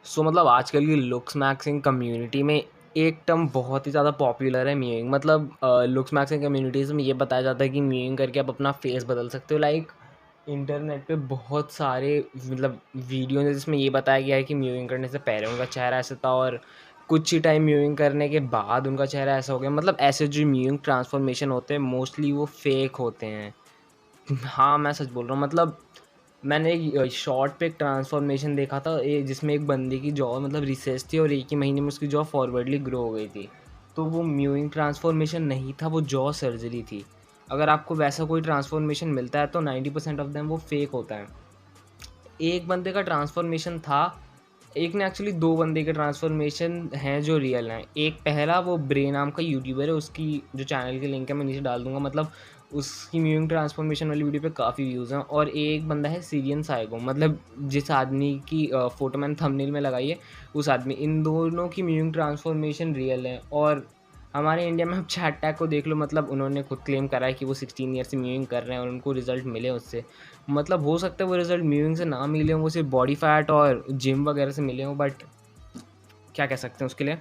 मतलब आजकल की लुक्स मैक्सिंग कम्युनिटी में एक टर्म बहुत ही ज़्यादा पॉपुलर है म्यूइंग। मतलब लुक्स मैक्सिंग कम्युनिटीज़ में ये बताया जाता है कि म्यूइंग करके आप अपना फेस बदल सकते हो। लाइक इंटरनेट पे बहुत सारे मतलब वीडियो हैं जिसमें ये बताया गया है कि म्यूइंग करने से पहले उनका चेहरा ऐसा था और कुछ ही टाइम म्यूइंग करने के बाद उनका चेहरा ऐसा हो गया। मतलब ऐसे जो म्यूइंग ट्रांसफॉर्मेशन होते हैं मोस्टली वो फेक होते हैं। हाँ, मैं सच बोल रहा हूँ। मतलब मैंने एक शॉर्ट पे एक ट्रांसफ़ॉर्मेशन देखा था जिसमें एक बंदे की जॉ मतलब रिसेस थी और एक ही महीने में उसकी जॉ फॉरवर्डली ग्रो हो गई थी। तो वो म्यूइंग ट्रांसफ़ॉर्मेशन नहीं था, वो जॉ सर्जरी थी। अगर आपको वैसा कोई ट्रांसफ़ॉर्मेशन मिलता है तो 90% ऑफ देम वो फ़ेक होता है। एक बंदे का ट्रांसफ़ॉर्मेशन था, एक ने एक्चुअली 2 बंदे के ट्रांसफ़ॉर्मेशन हैं जो रियल हैं। एक पहला वो ब्रे नाम का यूट्यूबर है, उसकी जो चैनल की लिंक है मैं नीचे डाल दूँगा। मतलब उसकी म्यूइंग ट्रांसफ़ॉर्मेशन वाली वीडियो पे काफ़ी व्यूज़ हैं। और एक बंदा है सीरियन साइको, मतलब जिस आदमी की फ़ोटो मैंने थंबनेल में लगाई है, उस आदमी। इन दोनों की म्यूइंग ट्रांसफ़ॉर्मेशन रियल है। और हमारे इंडिया में आप चैट टैग को देख लो, मतलब उन्होंने खुद क्लेम करा है कि वो 16 ईयर से म्यूइंग कर रहे हैं और उनको रिज़ल्ट मिले उससे। मतलब हो सकता है वो रिज़ल्ट म्यूइंग से ना मिले हों, वो सिर्फ़ बॉडी फैट और जिम वगैरह से मिले हों, बट क्या कह सकते हैं उसके लिए।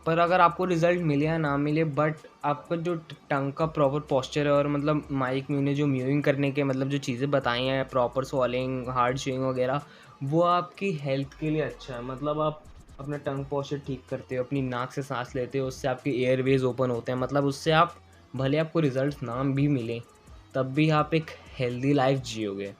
पर अगर आपको रिज़ल्ट मिले या ना मिले, बट आपका जो टंग का प्रॉपर पोस्चर है और मतलब माइक म्यू ने जो म्यूइंग करने के मतलब जो चीज़ें बताई हैं, प्रॉपर स्वॉलिंग, हार्ड च्यूइंग वगैरह, वो आपकी हेल्थ के लिए अच्छा है। मतलब आप अपना टंग पोस्चर ठीक करते हो, अपनी नाक से साँस लेते हो, उससे आपके एयरवेज़ ओपन होते हैं। मतलब उससे आप भले आपको रिज़ल्ट्स ना भी मिलें, तब भी आप एक हेल्दी लाइफ़ जियोगे।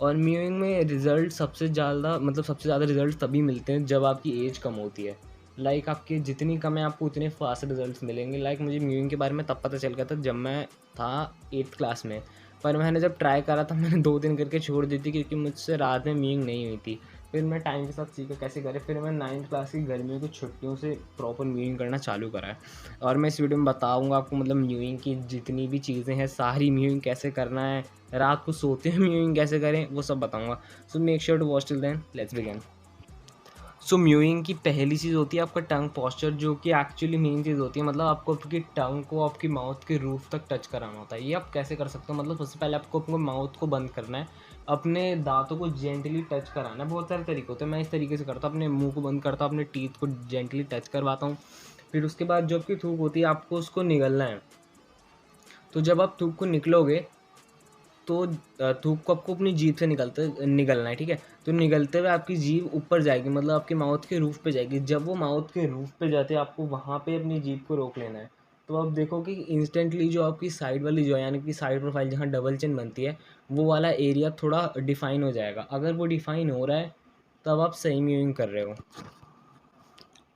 और म्यूइंग में रिज़ल्ट सबसे ज़्यादा रिज़ल्ट तभी मिलते हैं जब आपकी एज कम होती है। लाइक आपकी जितनी कम है आपको उतने फ़ास्ट रिज़ल्ट्स मिलेंगे। लाइक मुझे म्यूइंग के बारे में तब पता चल गया था जब मैं था 8th क्लास में। पर मैंने जब ट्राई करा था मैंने 2 दिन करके छोड़ दी थी क्योंकि मुझसे रात में म्यूइंग नहीं हुई थी। फिर मैं टाइम के साथ सीखा कैसे करें, फिर मैं 9th क्लास की गर्मियों की छुट्टियों से प्रॉपर म्यूइंग करना चालू करा है। और मैं इस वीडियो में बताऊँगा आपको मतलब म्यूइंग की जितनी भी चीज़ें हैं, सारी म्यूइंग कैसे करना है, रात को सोते हुए म्यूइंग कैसे करें, वो सब बताऊँगा। So make sure to watch till then, let's begin. So mewing की पहली चीज़ होती है आपका टंग पोस्चर, जो कि एक्चुअली मेन चीज़ होती है। मतलब आपको आपकी टंग को आपकी माउथ के रूफ तक टच कराना होता है। ये आप कैसे कर सकते हो, मतलब सबसे पहले आपको अपने माउथ को बंद करना है, अपने दाँतों को जेंटली टच कराना है। बहुत सारे तरीके होते हैं, मैं इस तरीके से करता हूँ, अपने मुँह को बंद करता हूँ, अपने टीथ को जेंटली टच करवाता हूँ। फिर उसके बाद जो आपकी थूक होती है आपको उसको निगलना है। तो जब आप थूक को निकलोगे तो थूक को आपको अपनी जीभ से निगलना है, ठीक है? तो निगलते हुए आपकी जीभ ऊपर जाएगी, मतलब आपके माउथ के रूफ़ पे जाएगी। जब वो माउथ के रूफ़ पे जाते है, आपको वहाँ पे अपनी जीभ को रोक लेना है। तो आप देखोगे कि इंस्टेंटली जो आपकी साइड वाली जो है, यानी कि साइड प्रोफ़ाइल जहाँ डबल चिन बनती है, वो वाला एरिया थोड़ा डिफ़ाइन हो जाएगा। अगर वो डिफ़ाइन हो रहा है, तब आप सही म्यूइंग कर रहे हो।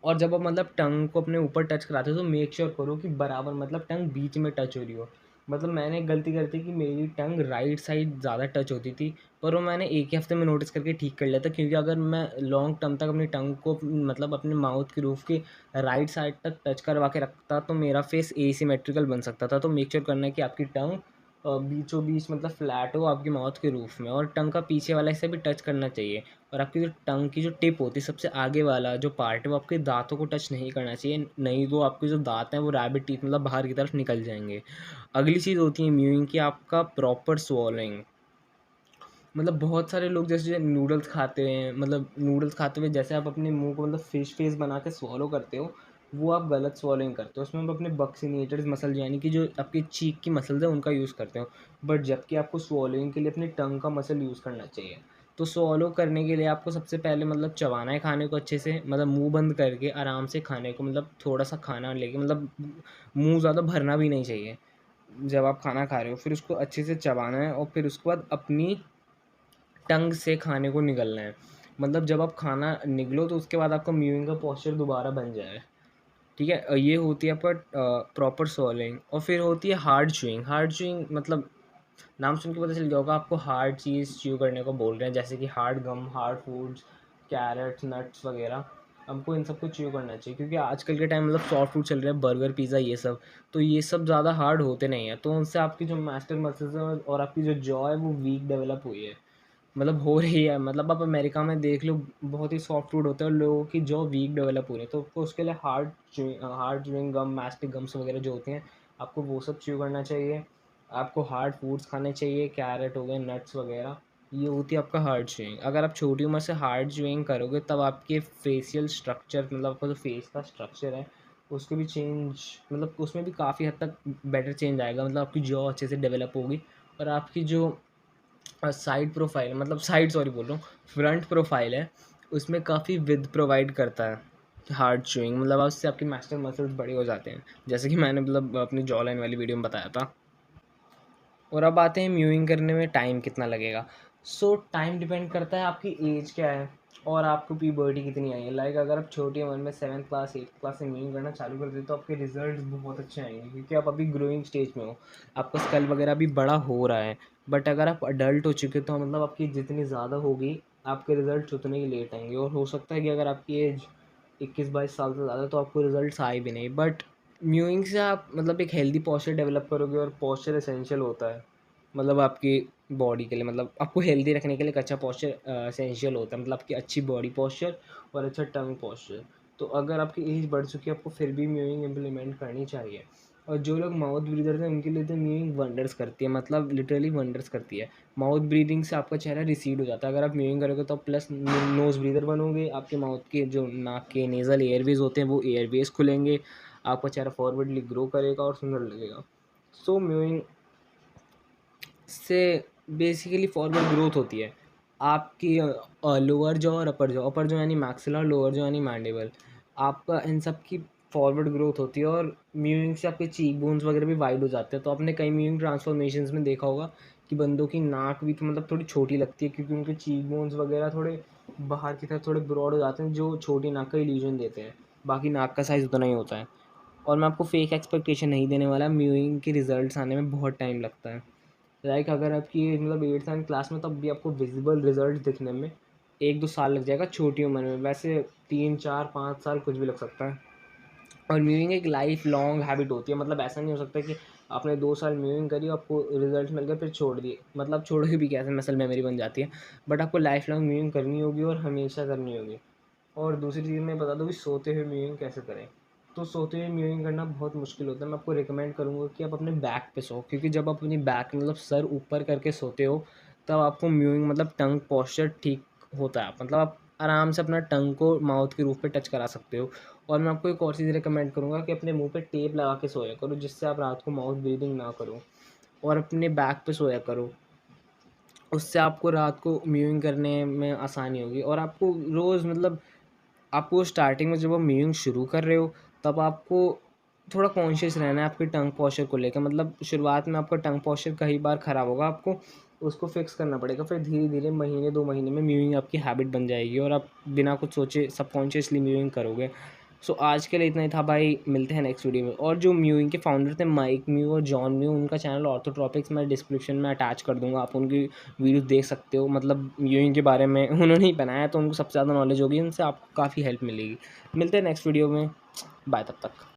और जब आप मतलब टंग को अपने ऊपर टच कराते हो तो मेक श्योर करो कि बराबर मतलब टंग बीच में टच हो रही हो। मतलब मैंने एक गलती कर दी कि मेरी टंग राइट साइड ज़्यादा टच होती थी, पर वो मैंने एक ही हफ्ते में नोटिस करके ठीक कर लिया था। क्योंकि अगर मैं लॉन्ग टर्म तक अपनी टंग को मतलब अपने माउथ के रूफ के राइट साइड तक टच करवा के रखता तो मेरा फेस एसिमेट्रिकल बन सकता था। तो मेक श्योर करना है कि आपकी टंग बीचों बीच मतलब फ्लैट हो आपकी माउथ के रूफ में, और टंग का पीछे वाला हिस्सा भी टच करना चाहिए। और आपकी जो टंग की जो टिप होती है, सबसे आगे वाला जो पार्ट है, वो आपके दाँतों को टच नहीं करना चाहिए, नहीं तो आपके जो दाँत हैं वो रैबिट टीथ मतलब बाहर की तरफ निकल जाएँगे। अगली चीज़ होती है म्यूइंग की आपका प्रॉपर स्वॉलोइंग। मतलब बहुत सारे लोग जैसे नूडल्स खाते हैं, मतलब नूडल्स खाते हुए जैसे आप अपने मुँह को मतलब फ़िश फेस बना के स्वॉलो करते हो, वो आप गलत स्वॉलोइंग करते हो। उसमें आप अपने बक्सिनेटर्स मसल यानी कि जो आपकी चीक की मसल्स हैं उनका यूज़ करते हो। बट जबकि आपको स्वॉलोइंग के लिए अपनी टंग का मसल यूज़ करना चाहिए। तो स्वॉलो करने के लिए आपको सबसे पहले मतलब चबाना है खाने को अच्छे से, मतलब मुँह बंद करके आराम से खाने को, मतलब थोड़ा-सा खाना लेके, मतलब मुँह ज़्यादा भरना भी नहीं चाहिए। जब आप खाना खा रहे हो फिर उसको अच्छे से चबाना है और फिर उसके बाद अपनी टंग से खाने को निगलना है। मतलब जब आप खाना निगलो तो उसके बाद आपका म्यूइंग का पोस्चर दोबारा बन जाए। ठीक है? ये होती है आपका प्रॉपर स्वॉलोइंग। और फिर होती है हार्ड च्यूइंग। हार्ड च्यूइंग मतलब नाम सुन के पता चल गया होगा आपको, हार्ड चीज़ च्यू करने को बोल रहे हैं, जैसे कि हार्ड गम, हार्ड फूड्स, कैरेट्स, नट्स वगैरह। हमको इन सबको च्यू करना चाहिए क्योंकि आजकल के टाइम मतलब सॉफ्ट फूड चल रहे हैं, बर्गर, पिज़्ज़ा ये सब। तो ये सब ज़्यादा हार्ड होते नहीं हैं, तो उनसे आपकी जो मास्टर मसल्स हैं और आपकी जो जॉ है वो वीक डेवलप हुई है। मतलब हो रही है, मतलब आप अमेरिका में देख लो, बहुत ही सॉफ्ट फूड होते हैं और लोगों की जॉ वीक डेवलप हो रही है। तो आपको उसके लिए hard chewing gum, mastic gums वगैरह जो होती हैं, आपको वो सब च्यू करना चाहिए। आपको हार्ड फूड्स खाने चाहिए, कैरेट हो गए, नट्स वगैरह। ये होती है आपका हार्ड च्यूइंग। अगर आप छोटी उम्र से हार्ड च्यूइंग करोगे तब आपके फेशियल स्ट्रक्चर, मतलब आपका जो फेस का स्ट्रक्चर है उसको भी चेंज, मतलब उसमें भी काफ़ी हद तक बेटर चेंज आएगा। मतलब आपकी जॉ अच्छे से डेवलप होगी और आपकी जो साइड प्रोफाइल, मतलब साइड सॉरी बोल रहा हूँ, फ्रंट प्रोफाइल है उसमें काफ़ी विद प्रोवाइड करता है हार्ड च्यूइंग। मतलब उससे आपके मैस्टर मसल्स बड़े हो जाते हैं, जैसे कि मैंने मतलब अपनी जॉ लाइन वाली वीडियो में बताया था। और अब आते हैं म्यूइंग करने में टाइम कितना लगेगा। सो टाइम डिपेंड करता है आपकी एज क्या है और आपको प्यूबर्टी कितनी आई है। लाइक अगर आप छोटी उम्र में 7th क्लास 8th क्लास से म्यूइंग करना चालू कर देते तो आपके रिजल्ट बहुत अच्छे आएंगे, क्योंकि आप अभी ग्रोइंग स्टेज में हो, आपका स्कल वगैरह भी बड़ा हो रहा है। बट अगर आप अडल्ट हो चुके तो मतलब आपकी जितनी ज़्यादा होगी आपके रिजल्ट उतने ही लेट आएंगे। और हो सकता है कि अगर आपकी एज 21-22 साल से ज़्यादा तो आपको रिजल्ट आए भी नहीं। बट म्यूइंग से आप मतलब एक हेल्दी पॉस्चर डेवलप करोगे, और पॉस्चर एसेंशियल होता है मतलब आपकी बॉडी के लिए। मतलब आपको हेल्दी रखने के लिए एक अच्छा पॉस्चर एसेंशियल होता है, मतलब आपकी अच्छी बॉडी पॉस्चर और अच्छा टंग पॉस्चर। तो अगर आपकी एज बढ़ चुकी है आपको फिर भी म्यूइंग इम्प्लीमेंट करनी चाहिए। और जो लोग माउथ ब्रीदर्स हैं उनके लिए तो म्यूइंग वंडर्स करती है, मतलब लिटरली वंडर्स करती है। माउथ ब्रीदिंग से आपका चेहरा रिसीड हो जाता है। अगर आप म्यूइंग करोगे तो प्लस नोज ब्रीदर बनोगे, आपके माउथ के जो नाक के नेज़ल एयरवेज होते हैं वो एयरवेज खुलेंगे, आपका चेहरा फॉरवर्डली ग्रो करेगा और सुंदर लगेगा। सो म्यूइंग से बेसिकली फॉरवर्ड ग्रोथ होती है आपकी लोअर जॉ और अपर जॉ यानी मैक्सिला और लोअर जॉ यानी मैंडिबल, आपका इन सब की फॉरवर्ड ग्रोथ होती है। और म्यूइंग से आपके चीक बोन्स वगैरह भी वाइड हो जाते हैं। तो आपने कई म्यूइंग ट्रांसफॉर्मेशंस में देखा होगा कि बंदों की नाक भी तो मतलब थोड़ी छोटी लगती है, क्योंकि उनके चीक बोन्स वगैरह थोड़े बाहर की तरफ थोड़े ब्रॉड हो जाते हैं, जो छोटी नाक का इल्यूजन देते हैं। बाकी नाक का साइज़ उतना ही होता है। और मैं आपको फेक एक्सपेक्टेशन नहीं देने वाला, म्यूइंग के रिजल्ट्स आने में बहुत टाइम लगता है। लाइक अगर आपकी मतलब 8th क्लास में तब भी आपको विजिबल रिजल्ट दिखने में 1-2 साल लग जाएगा छोटी उम्र में, वैसे 3-4-5 साल कुछ भी लग सकता है। और म्यूइंग एक लाइफ लॉन्ग हैबिट होती है, मतलब ऐसा नहीं हो सकता कि आपने 2 साल म्यूइंग करी आपको रिजल्ट मिल गए फिर छोड़ दिए, मतलब छोड़ोगे भी कैसे, मसल मेमोरी बन जाती है। बट आपको लाइफ लॉन्ग म्यूइंग करनी होगी और हमेशा करनी होगी। और दूसरी चीज़ मैं बता दूँ कि सोते हुए म्यूइंग कैसे करें। तो सोते हुए म्यूइंग करना बहुत मुश्किल होता है। मैं आपको रिकमेंड करूँगा कि आप अपने बैक पे सो, क्योंकि जब आप अपनी बैक मतलब सर ऊपर करके सोते हो तब आपको म्यूइंग मतलब टंग पॉस्चर ठीक होता है। मतलब आप आराम से अपना टंग को माउथ के रूफ पे टच करा सकते हो। और मैं आपको एक और चीज़ रिकमेंड करूँगा कि अपने मुंह पे टेप लगा के सोया करो, जिससे आप रात को माउथ ब्रीदिंग ना करो और अपने बैक पे सोया करो। उससे आपको रात को म्यूइंग करने में आसानी होगी। और आपको रोज़ मतलब आपको स्टार्टिंग में जब आप म्यूइंग शुरू कर रहे हो तब आपको थोड़ा कॉन्शियस रहना है आपके टंग पॉस्चर को लेकर। मतलब शुरुआत में आपका टंग पॉस्चर कई बार ख़राब होगा, आपको उसको फिक्स करना पड़ेगा। फिर धीरे धीरे महीने 2 महीने में म्यूइंग आपकी हैबिट बन जाएगी और आप बिना कुछ सोचे सबकॉन्शियसली म्यूइंग करोगे। सो आज के लिए इतना ही था भाई, मिलते हैं नेक्स्ट वीडियो में। और जो म्यूइंग के फाउंडर थे माइक म्यू और जॉन म्यू, उनका चैनल ऑर्थोट्रॉपिक्स मैं डिस्क्रिप्शन में अटैच कर दूंगा, आप उनकी वीडियो देख सकते हो। मतलब म्यूइंग के बारे में उन्होंने ही बनाया तो उनको सबसे ज़्यादा नॉलेज होगी, उनसे आपको काफ़ी हेल्प मिलेगी। मिलते हैं नेक्स्ट वीडियो में, बाय तब तक।